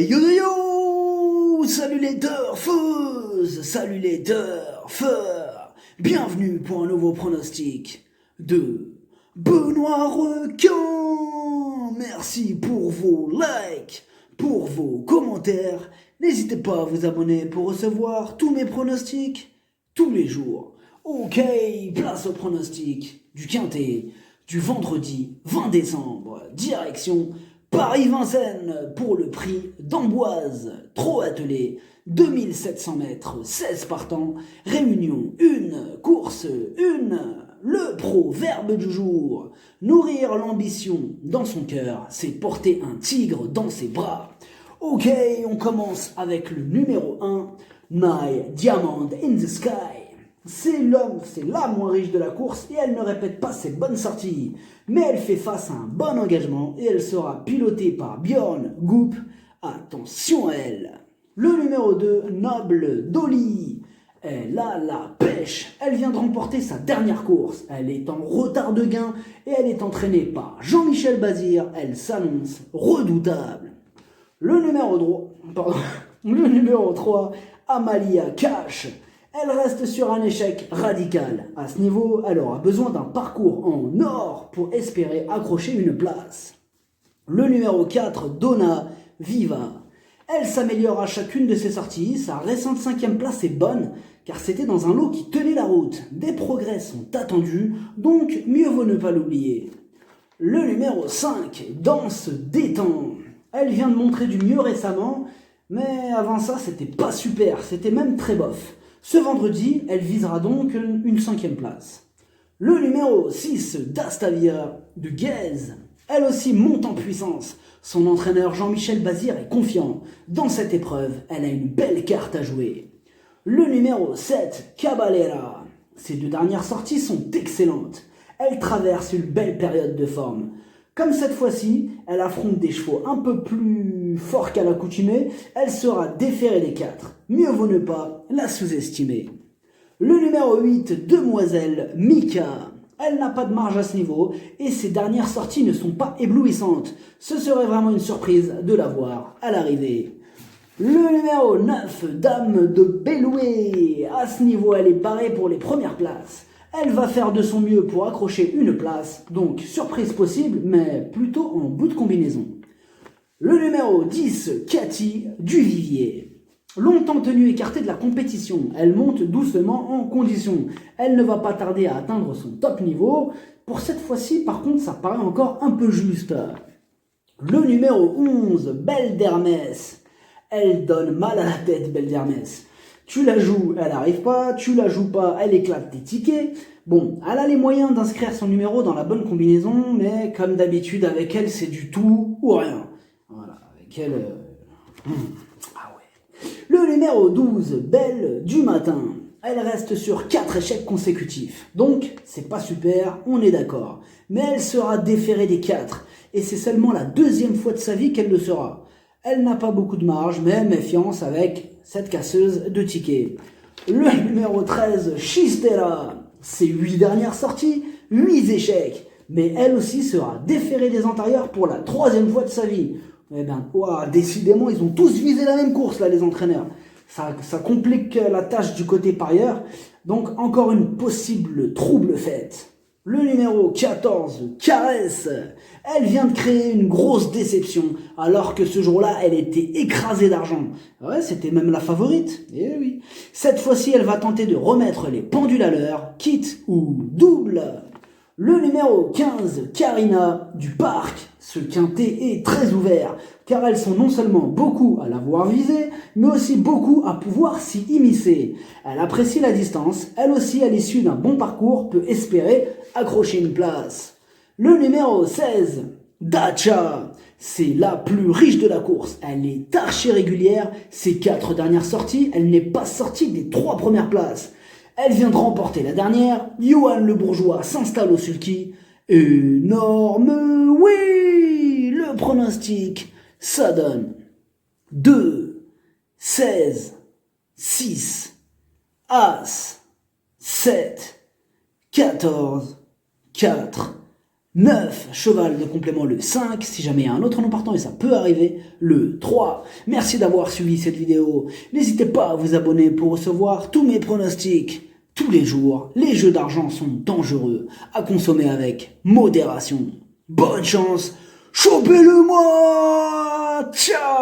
Hey yo yo yo! Salut les turfeuses! Salut les turfeurs! Bienvenue pour un nouveau pronostic de Benoît Requin! Merci pour vos likes, pour vos commentaires. N'hésitez pas à vous abonner pour recevoir tous mes pronostics tous les jours. Ok, place au pronostic du Quintet du vendredi 20 décembre. Direction Paris-Vincennes pour le prix d'Amboise. Trot attelé, 2700 mètres, 16 partants. Réunion 1, course 1. Le proverbe du jour. Nourrir l'ambition dans son cœur, c'est porter un tigre dans ses bras. Ok, on commence avec le numéro 1, My Diamond in the Sky. C'est la moins riche de la course et elle ne répète pas ses bonnes sorties. Mais elle fait face à un bon engagement et elle sera pilotée par Björn Goop. Attention à elle. Le numéro 2, Noble Dolly. Elle a la pêche. Elle vient de remporter sa dernière course. Elle est en retard de gain et elle est entraînée par Jean-Michel Bazir. Elle s'annonce redoutable. Le numéro 3, Amalia Cash. Elle reste sur un échec radical. À ce niveau, elle aura besoin d'un parcours en or pour espérer accrocher une place. Le numéro 4, Donna Viva. Elle s'améliore à chacune de ses sorties. Sa récente 5e place est bonne, car c'était dans un lot qui tenait la route. Des progrès sont attendus, donc mieux vaut ne pas l'oublier. Le numéro 5, Danse détend. Elle vient de montrer du mieux récemment, mais avant ça, c'était pas super, c'était même très bof. Ce vendredi, elle visera donc une 5e place. Le numéro 6, Dastavia de Guèze. Elle aussi monte en puissance. Son entraîneur Jean-Michel Bazir est confiant. Dans cette épreuve, elle a une belle carte à jouer. Le numéro 7, Caballera. Ses 2 dernières sorties sont excellentes. Elle traverse une belle période de forme. Comme cette fois-ci, elle affronte des chevaux un peu plus forts qu'à l'accoutumée, elle sera déférée des 4. Mieux vaut ne pas la sous-estimer. Le numéro 8, Demoiselle Mika. Elle n'a pas de marge à ce niveau et ses dernières sorties ne sont pas éblouissantes. Ce serait vraiment une surprise de la voir à l'arrivée. Le numéro 9, Dame de Belloué. À ce niveau, elle est barrée pour les premières places. Elle va faire de son mieux pour accrocher une place, donc surprise possible, mais plutôt en bout de combinaison. Le numéro 10, Cathy Duvivier. Longtemps tenue écartée de la compétition, elle monte doucement en condition. Elle ne va pas tarder à atteindre son top niveau. Pour cette fois-ci, par contre, ça paraît encore un peu juste. Le numéro 11, Belle d'Hermès. Elle donne mal à la tête, Belle d'Hermès. Tu la joues, elle n'arrive pas, tu la joues pas, elle éclate tes tickets. Bon, elle a les moyens d'inscrire son numéro dans la bonne combinaison, mais comme d'habitude avec elle, c'est du tout ou rien. Voilà, avec elle... Ah ouais. Le numéro 12, Belle du matin. Elle reste sur 4 échecs consécutifs. Donc, c'est pas super, on est d'accord. Mais elle sera déférée des 4. Et c'est seulement la 2e fois de sa vie qu'elle le sera. Elle n'a pas beaucoup de marge, mais méfiance avec cette casseuse de tickets. Le numéro 13, Chistera. Ses 8 dernières sorties, 8 échecs. Mais elle aussi sera déférée des antérieurs pour la 3e fois de sa vie. Eh bien, décidément, ils ont tous visé la même course, là, les entraîneurs. Ça complique la tâche du côté parieur. Donc, encore une possible trouble faite. Le numéro 14, Caresse. Elle vient de créer une grosse déception, alors que ce jour-là, elle était écrasée d'argent. Ouais, c'était même la favorite. Eh oui. Cette fois-ci, elle va tenter de remettre les pendules à l'heure, quitte ou double. Le numéro 15, Karina du Parc. Ce quintet est très ouvert, car elles sont non seulement beaucoup à l'avoir visée, mais aussi beaucoup à pouvoir s'y immiscer. Elle apprécie la distance, elle aussi à l'issue d'un bon parcours peut espérer accrocher une place. Le numéro 16, Dacha. C'est la plus riche de la course, elle est archi régulière, ses 4 dernières sorties, elle n'est pas sortie des 3 premières places. Elle vient de remporter la dernière, Johan Le Bourgeois s'installe au sulky. Énorme oui. Le pronostic, ça donne 2, 16, 6, As, 7, 14, 4, 9, cheval de complément le 5, si jamais il y a un autre nom partant et ça peut arriver, le 3. Merci d'avoir suivi cette vidéo. N'hésitez pas à vous abonner pour recevoir tous mes pronostics. Tous les jours, les jeux d'argent sont dangereux, à consommer avec modération. Bonne chance, chopez-le moi! Ciao!